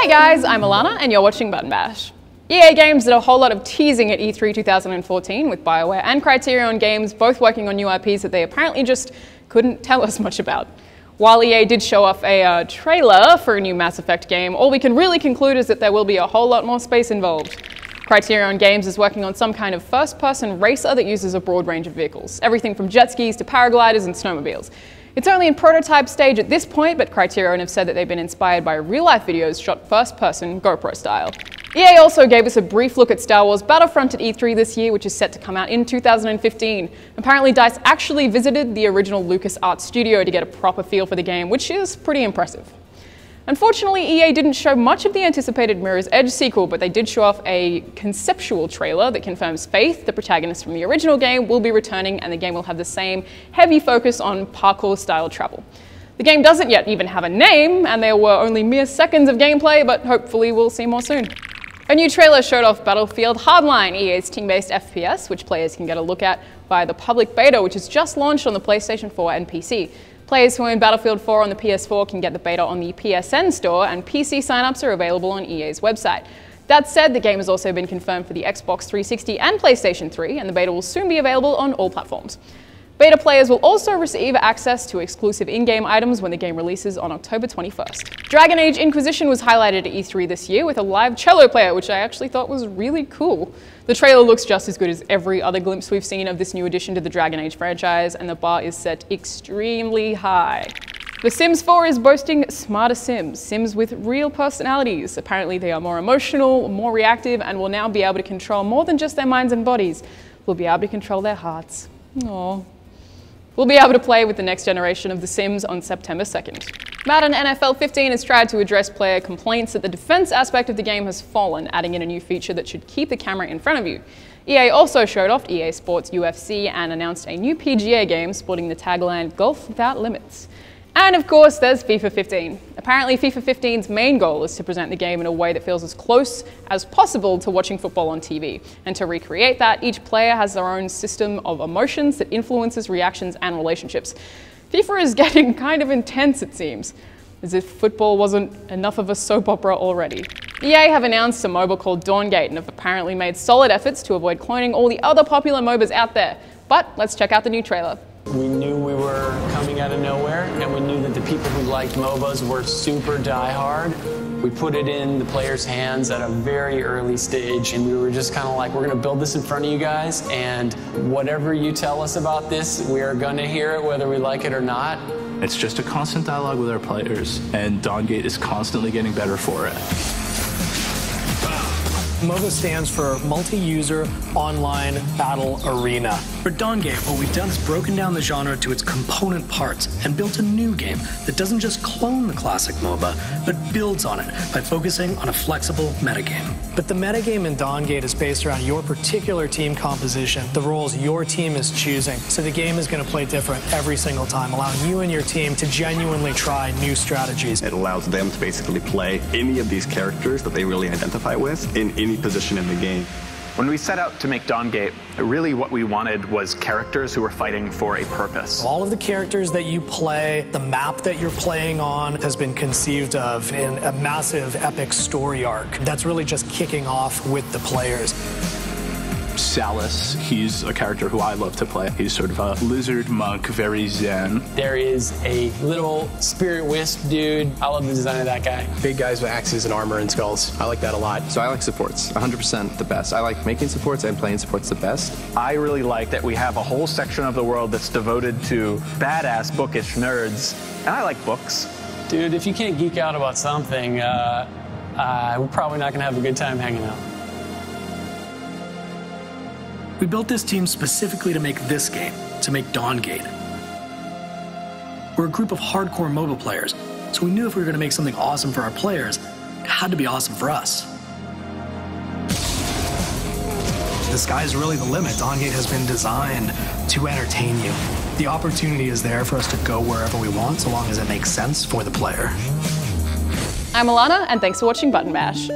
Hey guys, I'm Alana and you're watching Button Bash. EA Games did a whole lot of teasing at E3 2014 with BioWare and Criterion Games both working on new IPs that they apparently just couldn't tell us much about. While EA did show off a trailer for a new Mass Effect game, all we can really conclude is that there will be a whole lot more space involved. Criterion Games is working on some kind of first-person racer that uses a broad range of vehicles, everything from jet skis to paragliders and snowmobiles. It's only in prototype stage at this point, but Criterion have said that they've been inspired by real-life videos shot first-person GoPro style. EA also gave us a brief look at Star Wars Battlefront at E3 this year, which is set to come out in 2015. Apparently DICE actually visited the original LucasArts studio to get a proper feel for the game, which is pretty impressive. Unfortunately, EA didn't show much of the anticipated Mirror's Edge sequel, but they did show off a conceptual trailer that confirms Faith, the protagonist from the original game, will be returning, and the game will have the same heavy focus on parkour-style travel. The game doesn't yet even have a name, and there were only mere seconds of gameplay, but hopefully we'll see more soon. A new trailer showed off Battlefield Hardline, EA's team-based FPS, which players can get a look at via the public beta, which has just launched on the PlayStation 4 and PC. Players who own Battlefield 4 on the PS4 can get the beta on the PSN store, and PC signups are available on EA's website. That said, the game has also been confirmed for the Xbox 360 and PlayStation 3, and the beta will soon be available on all platforms. Beta players will also receive access to exclusive in-game items when the game releases on October 21st. Age Inquisition was highlighted at E3 this year with a live cello player, which I actually thought was really cool. The trailer looks just as good as every other glimpse we've seen of this new addition to the Dragon Age franchise, and the bar is set extremely high. The Sims 4 is boasting smarter Sims with real personalities. Apparently they are more emotional, more reactive, and will now be able to control more than just their minds and bodies. We'll be able to control their hearts. Aww. We'll be able to play with the next generation of The Sims on September 2nd. Madden NFL 15 has tried to address player complaints that the defense aspect of the game has fallen, adding in a new feature that should keep the camera in front of you. EA also showed off EA Sports UFC and announced a new PGA game sporting the tagline "Golf Without Limits." And of course, there's FIFA 15. Apparently, FIFA 15's main goal is to present the game in a way that feels as close as possible to watching football on TV. And to recreate that, each player has their own system of emotions that influences reactions and relationships. FIFA is getting kind of intense, it seems, as if football wasn't enough of a soap opera already. EA have announced a MOBA called Dawngate and have apparently made solid efforts to avoid cloning all the other popular MOBAs out there. But let's check out the new trailer. We knew we were coming out of nowhere, and we knew that the people who liked MOBAs were super diehard. We put it in the players' hands at a very early stage, and we were just kind of like, we're going to build this in front of you guys, and whatever you tell us about this, we are going to hear it whether we like it or not. It's just a constant dialogue with our players, and Dawngate is constantly getting better for it. MOBA stands for Multi-User Online Battle Arena. For Dawngate, what we've done is broken down the genre to its component parts and built a new game that doesn't just clone the classic MOBA, but builds on it by focusing on a flexible metagame. But the metagame in Dawngate is based around your particular team composition, the roles your team is choosing. So the game is going to play different every single time, allowing you and your team to genuinely try new strategies. It allows them to basically play any of these characters that they really identify with in any position in the game. When we set out to make Dawngate, really what we wanted was characters who were fighting for a purpose. All of the characters that you play, the map that you're playing on, has been conceived of in a massive epic story arc that's really just kicking off with the players. Salus, he's a character who I love to play. He's sort of a lizard monk, very zen. There is a little spirit wisp dude. I love the design of that guy. Big guys with axes and armor and skulls. I like that a lot. So I like supports, 100% the best. I like making supports and playing supports the best. I really like that we have a whole section of the world that's devoted to badass, bookish nerds, and I like books. Dude, if you can't geek out about something, we're probably not gonna have a good time hanging out. We built this team specifically to make this game, to make Dawngate. We're a group of hardcore MOBA players, so we knew if we were going to make something awesome for our players, it had to be awesome for us. The sky's really the limit. Dawngate has been designed to entertain you. The opportunity is there for us to go wherever we want, so long as it makes sense for the player. I'm Alana, and thanks for watching Button Bash.